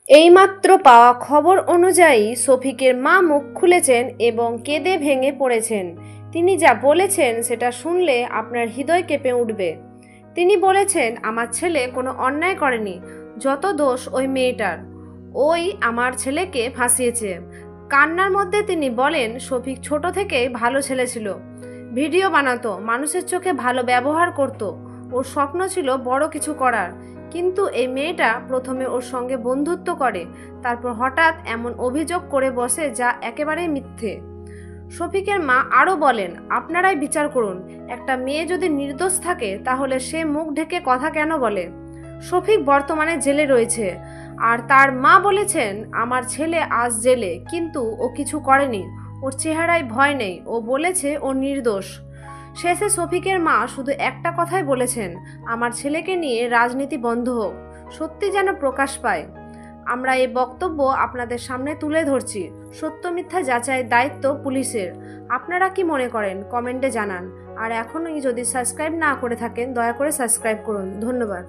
এইমাত্র পাওয়া খবর অনুযায়ী শফিকের মা মুখ খুলেছেন এবং কেঁদে ভেঙে পড়েছেন। তিনি যা বলেছেন সেটা শুনলে আপনার হৃদয় কেঁপে উঠবে। তিনি বলেছেন, আমার ছেলে কোনো অন্যায় করেনি, যত দোষ ওই মেয়েটার। ওই আমার ছেলেকে ফাঁসিয়েছে। কান্নার মধ্যে তিনি বলেন, শফিক ছোট থেকেই ভালো ছেলে ছিল। ভিডিও বানাতো, মানুষের চোখে ভালো ব্যবহার করত। ওর স্বপ্ন ছিল বড় কিছু করার, কিন্তু এই মেয়েটা প্রথমে ওর সঙ্গে বন্ধুত্ব করে, তারপর হঠাৎ এমন অভিযোগ করে বসে যা একেবারেই মিথ্যে। শফিকের মা আরও বলেন, আপনারাই বিচার করুন, একটা মেয়ে যদি নির্দোষ থাকে তাহলে সে মুখ ঢেকে কথা কেন বলে? শফিক বর্তমানে জেলে রয়েছে, আর তার মা বলেছেন, আমার ছেলে আজ জেলে, কিন্তু ও কিছু করেনি। ওর চেহারায় ভয় নেই, ও বলেছে ও নির্দোষ। শেষে শফিকের মা শুধু একটা কথাই বলেছেন, আমার ছেলেকে নিয়ে রাজনীতি বন্ধ হোক, সত্যি যেন প্রকাশ পায়। আমরা এই বক্তব্য আপনাদের সামনে তুলে ধরছি। সত্য মিথ্যা যাচাইয়ের দায়িত্ব পুলিশের। আপনারা কি মনে করেন কমেন্টে জানান। আর এখনই যদি সাবস্ক্রাইব না করে থাকেন দয়া করে সাবস্ক্রাইব করুন। ধন্যবাদ।